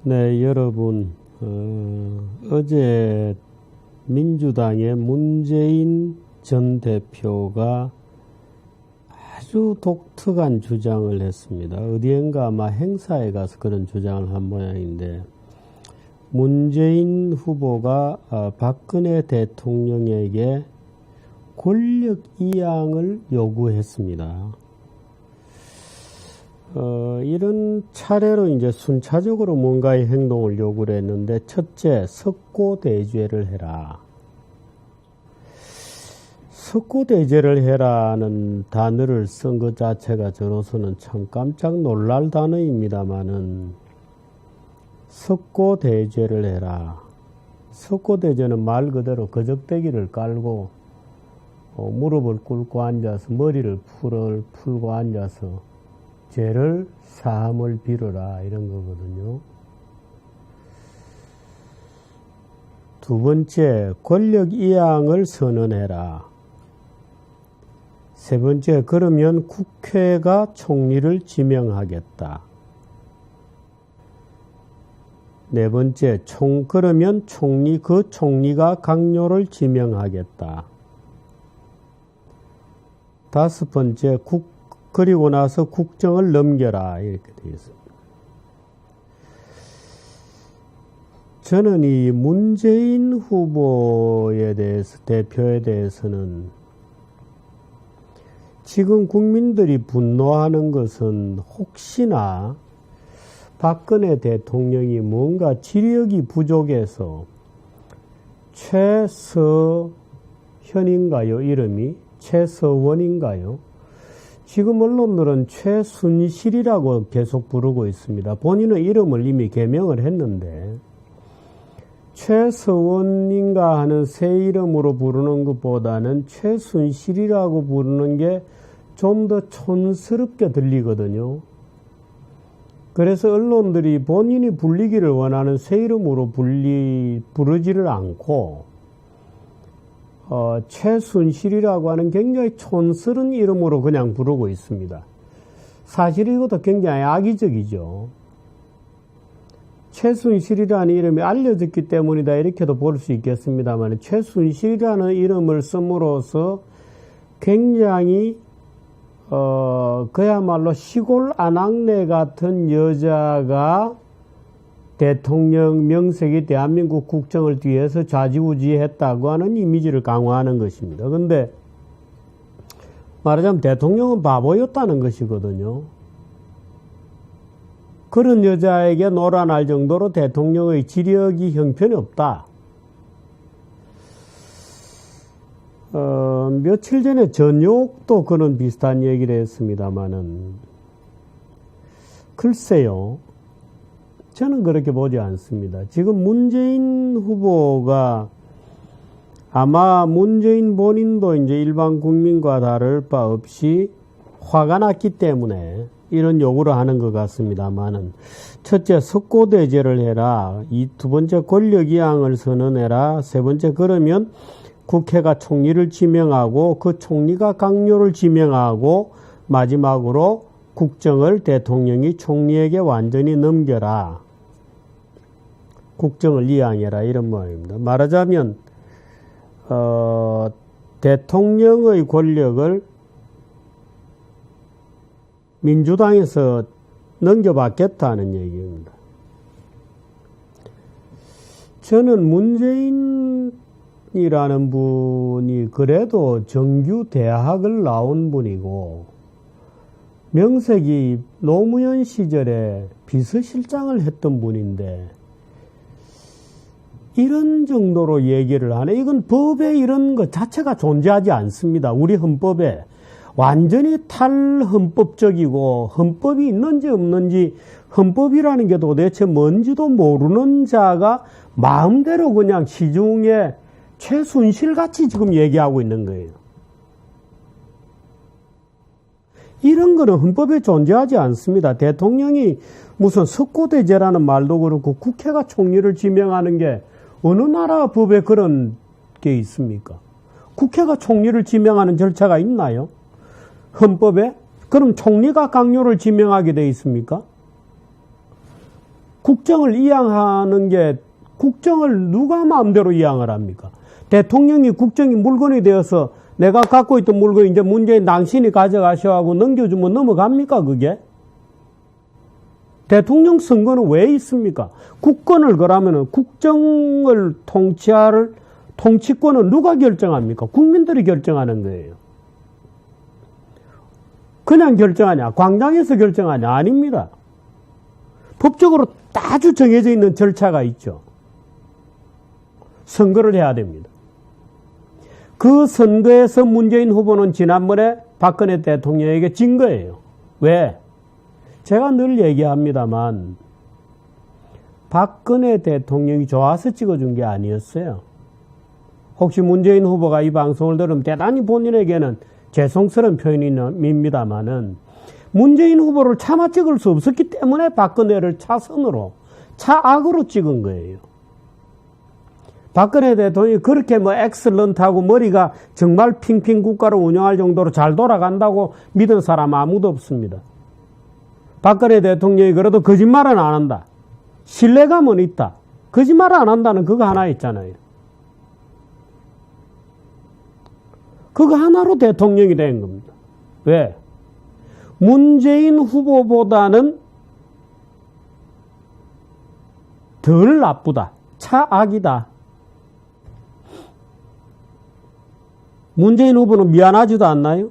네, 여러분, 어제 민주당의 문재인 전 대표가 아주 독특한 주장을 했습니다. 어디엔가 아마 행사에 가서 그런 주장을 한 모양인데, 문재인 후보가 박근혜 대통령에게 권력 이양을 요구했습니다. 이런 차례로 이제 순차적으로 뭔가의 행동을 요구를 했는데, 첫째, 석고대죄를 해라. 석고대죄를 해라는 단어를 쓴 것 자체가 저로서는 참 깜짝 놀랄 단어입니다만은, 석고대죄를 해라. 석고대죄는 말 그대로 거적대기를 깔고 무릎을 꿇고 앉아서 머리를 풀고 앉아서 죄를 사함을 빌어라, 이런 거거든요. 두 번째, 권력 이양을 선언해라. 세 번째, 그러면 국회가 총리를 지명하겠다. 네 번째, 그러면 그 총리가 강요를 지명하겠다. 다섯 번째, 그리고 나서 국정을 넘겨라, 이렇게 되어 있습니다. 저는 이 문재인 후보에 대해서, 대표에 대해서는 지금 국민들이 분노하는 것은 혹시나 박근혜 대통령이 뭔가 지력이 부족해서 최서현인가요? 이름이? 최서원인가요? 지금 언론들은 최순실이라고 계속 부르고 있습니다. 본인은 이름을 이미 개명을 했는데, 최서원인가 하는 새 이름으로 부르는 것보다는 최순실이라고 부르는 게 좀 더 촌스럽게 들리거든요. 그래서 언론들이 본인이 불리기를 원하는 새 이름으로 부르지를 않고, 최순실이라고 하는 굉장히 촌스러운 이름으로 그냥 부르고 있습니다. 사실 이것도 굉장히 악의적이죠. 최순실이라는 이름이 알려졌기 때문이다, 이렇게도 볼 수 있겠습니다만, 최순실이라는 이름을 씀으로써 굉장히 그야말로 시골 아낙네 같은 여자가 대통령 명색이 대한민국 국정을 뒤에서 좌지우지했다고 하는 이미지를 강화하는 것입니다. 그런데 말하자면 대통령은 바보였다는 것이거든요. 그런 여자에게 놀아날 정도로 대통령의 지력이 형편이 없다. 며칠 전에 전욕도 그런 비슷한 얘기를 했습니다마는, 글쎄요, 저는 그렇게 보지 않습니다. 지금 문재인 후보가 아마 문재인 본인도 이제 일반 국민과 다를 바 없이 화가 났기 때문에 이런 요구를 하는 것 같습니다만은, 첫째, 석고대죄를 해라. 두 번째, 권력이양을 선언해라. 세 번째, 그러면 국회가 총리를 지명하고 그 총리가 강요를 지명하고, 마지막으로 국정을 대통령이 총리에게 완전히 넘겨라. 국정을 이양해라, 이런 말입니다. 말하자면 대통령의 권력을 민주당에서 넘겨받겠다는 얘기입니다. 저는 문재인이라는 분이 그래도 정규 대학을 나온 분이고, 명색이 노무현 시절에 비서실장을 했던 분인데, 이런 정도로 얘기를 하네. 이건 법에 이런 것 자체가 존재하지 않습니다. 우리 헌법에. 완전히 탈헌법적이고, 헌법이 있는지 없는지, 헌법이라는 게 도대체 뭔지도 모르는 자가 마음대로 그냥 시중에 최순실같이 지금 얘기하고 있는 거예요. 이런 거는 헌법에 존재하지 않습니다. 대통령이 무슨 석고대죄라는 말도 그렇고, 국회가 총리를 지명하는 게 어느 나라 법에 그런 게 있습니까? 국회가 총리를 지명하는 절차가 있나요? 헌법에? 그럼 총리가 강요를 지명하게 돼 있습니까? 국정을 이양하는 게 국정을 누가 마음대로 이양을 합니까? 대통령이 국정이 물건이 되어서 내가 갖고 있던 물건 이제 문재인 당신이 가져가셔 하고 넘겨주면 넘어갑니까 그게? 대통령 선거는 왜 있습니까? 국권을 그러면은 국정을 통치할 통치권은 누가 결정합니까? 국민들이 결정하는 거예요. 그냥 결정하냐? 광장에서 결정하냐? 아닙니다. 법적으로 아주 정해져 있는 절차가 있죠. 선거를 해야 됩니다. 그 선거에서 문재인 후보는 지난번에 박근혜 대통령에게 진 거예요. 왜? 제가 늘 얘기합니다만 박근혜 대통령이 좋아서 찍어준 게 아니었어요. 혹시 문재인 후보가 이 방송을 들으면 대단히 본인에게는 죄송스러운 표현입니다만은 문재인 후보를 차마 찍을 수 없었기 때문에 박근혜를 차선으로, 차악으로 찍은 거예요. 박근혜 대통령이 그렇게 엑셀런트하고 머리가 정말 핑핑 국가를 운영할 정도로 잘 돌아간다고 믿은 사람 아무도 없습니다. 박근혜 대통령이 그래도 거짓말은 안 한다. 신뢰감은 있다. 거짓말 안 한다는 그거 하나 있잖아요. 그거 하나로 대통령이 된 겁니다. 왜? 문재인 후보보다는 덜 나쁘다. 차악이다. 문재인 후보는 미안하지도 않나요?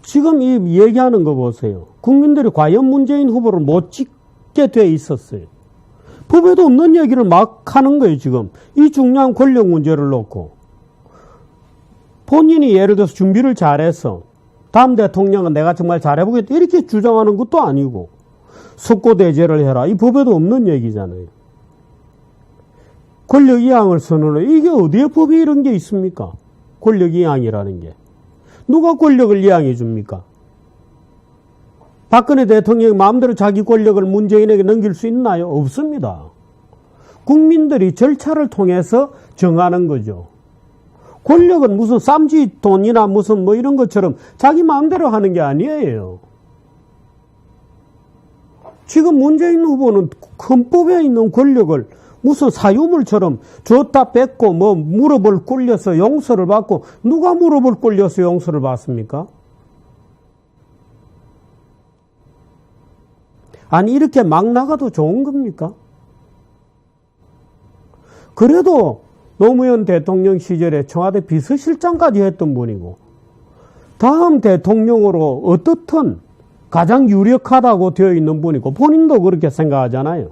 지금 이 얘기하는 거 보세요. 국민들이 과연 문재인 후보를 못 찍게 돼 있었어요. 법에도 없는 얘기를 막 하는 거예요, 지금. 이 중요한 권력 문제를 놓고. 본인이 예를 들어서 준비를 잘해서 다음 대통령은 내가 정말 잘해보겠다 이렇게 주장하는 것도 아니고 석고대죄를 해라. 이 법에도 없는 얘기잖아요. 권력 이양을 선언해. 이게 어디에 법에 이런 게 있습니까? 권력 이양이라는 게. 누가 권력을 이양해 줍니까? 박근혜 대통령이 마음대로 자기 권력을 문재인에게 넘길 수 있나요? 없습니다. 국민들이 절차를 통해서 정하는 거죠. 권력은 무슨 쌈쥐돈이나 무슨 이런 것처럼 자기 마음대로 하는 게 아니에요. 지금 문재인 후보는 헌법에 있는 권력을 무슨 사유물처럼 줬다 뺐고 무릎을 꿇려서 용서를 받고 누가 무릎을 꿇려서 용서를 받습니까? 아니 이렇게 막 나가도 좋은 겁니까? 그래도 노무현 대통령 시절에 청와대 비서실장까지 했던 분이고 다음 대통령으로 어떻든 가장 유력하다고 되어 있는 분이고 본인도 그렇게 생각하잖아요.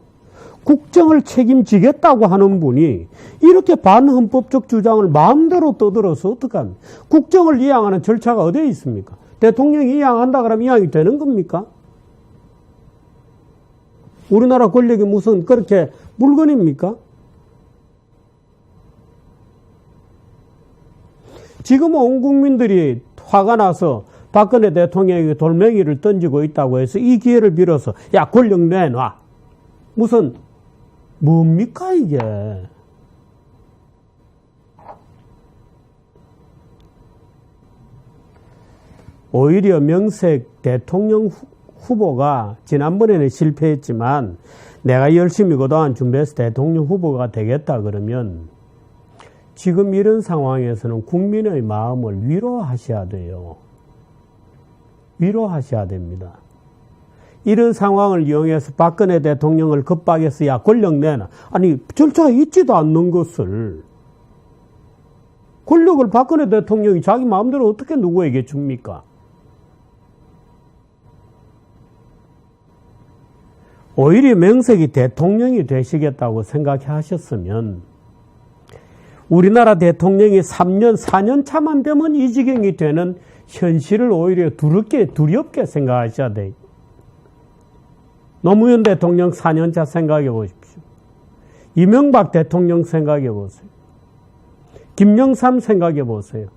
국정을 책임지겠다고 하는 분이 이렇게 반헌법적 주장을 마음대로 떠들어서 어떡합니까? 국정을 이양하는 절차가 어디에 있습니까? 대통령이 이양한다 그러면 이양이 되는 겁니까? 우리나라 권력이 무슨 그렇게 물건입니까? 지금 온 국민들이 화가 나서 박근혜 대통령에게 돌멩이를 던지고 있다고 해서 이 기회를 빌어서 야 권력 내놔. 무슨 뭡니까 이게. 오히려 명색 대통령 후보가 지난번에는 실패했지만 내가 열심히 그동안 준비해서 대통령 후보가 되겠다 그러면 지금 이런 상황에서는 국민의 마음을 위로하셔야 돼요. 위로하셔야 됩니다. 이런 상황을 이용해서 박근혜 대통령을 겁박해서 야 권력 내놔. 아니 절차에 있지도 않는 것을 권력을 박근혜 대통령이 자기 마음대로 어떻게 누구에게 줍니까? 오히려 명색이 대통령이 되시겠다고 생각하셨으면 우리나라 대통령이 3년, 4년 차만 되면 이 지경이 되는 현실을 오히려 두렵게 생각하셔야 돼요. 노무현 대통령 4년차 생각해 보십시오. 이명박 대통령 생각해 보세요. 김영삼 생각해 보세요.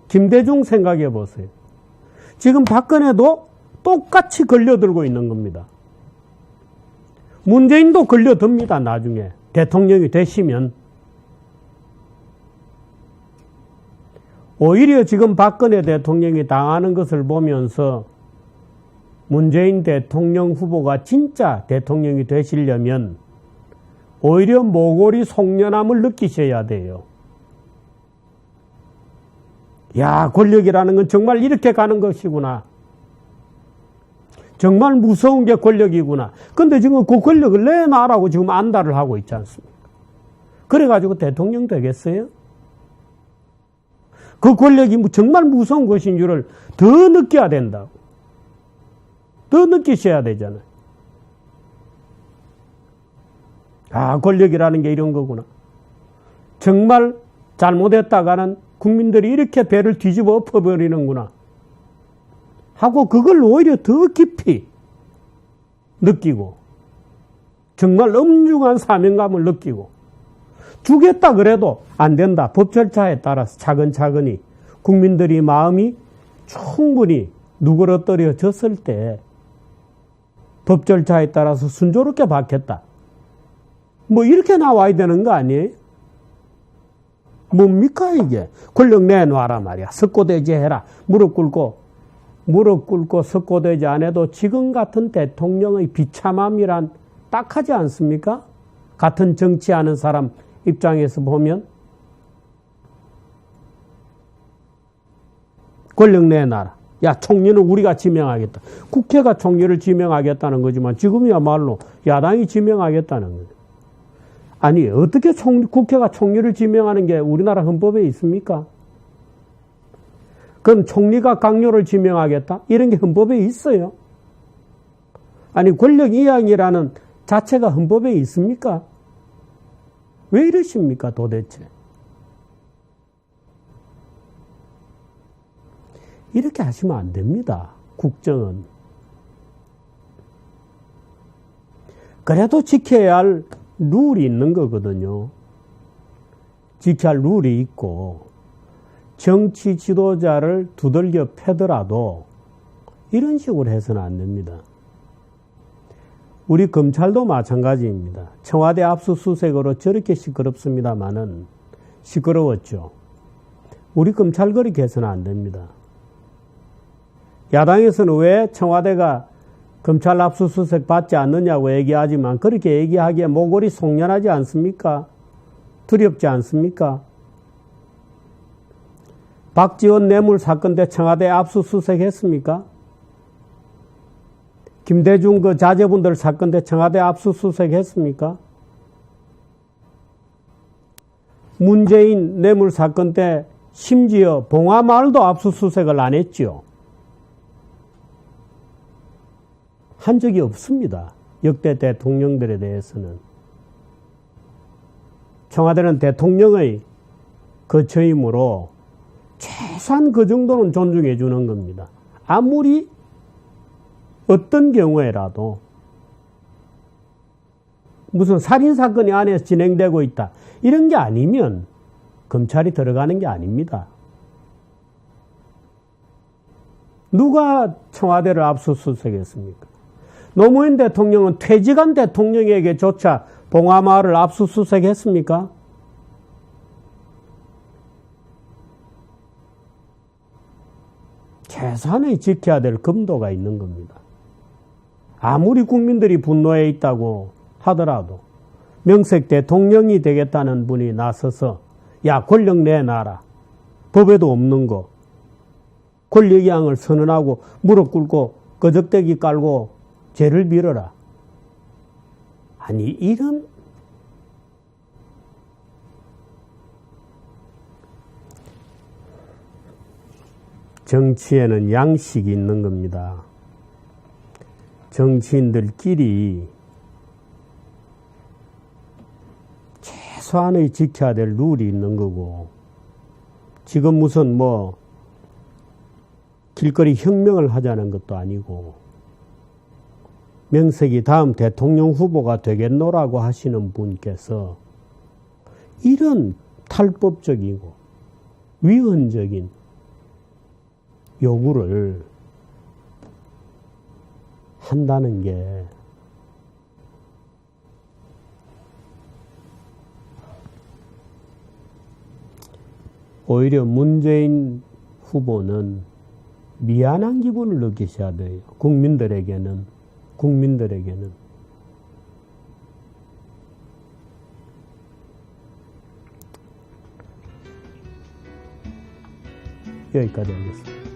김대중 생각해 보세요. 지금 박근혜도 똑같이 걸려들고 있는 겁니다. 문재인도 걸려듭니다. 나중에 대통령이 되시면. 오히려 지금 박근혜 대통령이 당하는 것을 보면서 문재인 대통령 후보가 진짜 대통령이 되시려면 오히려 모골이 속련함을 느끼셔야 돼요. 야, 권력이라는 건 정말 이렇게 가는 것이구나. 정말 무서운 게 권력이구나. 근데 지금 그 권력을 내놔라고 지금 안달을 하고 있지 않습니까? 그래가지고 대통령 되겠어요? 그 권력이 정말 무서운 것인 줄을 더 느껴야 된다고. 더 느끼셔야 되잖아요. 아, 권력이라는 게 이런 거구나. 정말 잘못했다가는 국민들이 이렇게 배를 뒤집어 엎어버리는구나 하고 그걸 오히려 더 깊이 느끼고 정말 엄중한 사명감을 느끼고 주겠다 그래도 안 된다. 법 절차에 따라서 차근차근히 국민들이 마음이 충분히 누그러뜨려졌을 때 법 절차에 따라서 순조롭게 받겠다. 뭐 이렇게 나와야 되는 거 아니에요? 뭡니까 이게? 권력 내놔라 말이야. 석고대지 해라. 무릎 꿇고 석고대지 안 해도 지금 같은 대통령의 비참함이란 딱하지 않습니까? 같은 정치하는 사람 입장에서 보면 권력 내놔라. 야, 총리는 우리가 지명하겠다. 국회가 총리를 지명하겠다는 거지만 지금이야말로 야당이 지명하겠다는 거죠. 아니, 어떻게 국회가 총리를 지명하는 게 우리나라 헌법에 있습니까? 그럼 총리가 강요를 지명하겠다? 이런 게 헌법에 있어요. 아니, 권력 이양이라는 자체가 헌법에 있습니까? 왜 이러십니까, 도대체? 이렇게 하시면 안 됩니다, 국정은. 그래도 지켜야 할 룰이 있는 거거든요. 지켜야 할 룰이 있고, 정치 지도자를 두들겨 패더라도 이런 식으로 해서는 안 됩니다. 우리 검찰도 마찬가지입니다. 청와대 압수수색으로 저렇게 시끄럽습니다마는 시끄러웠죠. 우리 검찰 그렇게 해서는 안 됩니다. 야당에서는 왜 청와대가 검찰 압수수색 받지 않느냐고 얘기하지만 그렇게 얘기하기에 모골이 속련하지 않습니까? 두렵지 않습니까? 박지원 뇌물 사건 때 청와대 압수수색 했습니까? 김대중 그 자제분들 사건 때 청와대 압수수색 했습니까? 문재인 뇌물 사건 때 심지어 봉화마을도 압수수색을 안 했죠. 한 적이 없습니다. 역대 대통령들에 대해서는. 청와대는 대통령의 거처이므로 최소한 그 정도는 존중해 주는 겁니다. 아무리 어떤 경우에라도 무슨 살인사건이 안에서 진행되고 있다. 이런 게 아니면 검찰이 들어가는 게 아닙니다. 누가 청와대를 압수수색했습니까? 노무현 대통령은 퇴직한 대통령에게조차 봉화마을을 압수수색했습니까? 최소한의 지켜야 될 금도가 있는 겁니다. 아무리 국민들이 분노해 있다고 하더라도 명색 대통령이 되겠다는 분이 나서서 야, 권력 내놔라. 법에도 없는 거. 권력이양을 선언하고 무릎 꿇고 거적대기 깔고 죄를 빌어라. 아니, 이런 정치에는 양식이 있는 겁니다. 정치인들끼리 최소한의 지켜야 될 룰이 있는 거고, 지금 무슨 길거리 혁명을 하자는 것도 아니고, 명색이 다음 대통령 후보가 되겠노라고 하시는 분께서 이런 탈법적이고 위헌적인 요구를 한다는 게 오히려 문재인 후보는 미안한 기분을 느끼셔야 돼요. 국민들에게는. 여기까지 하겠습니다.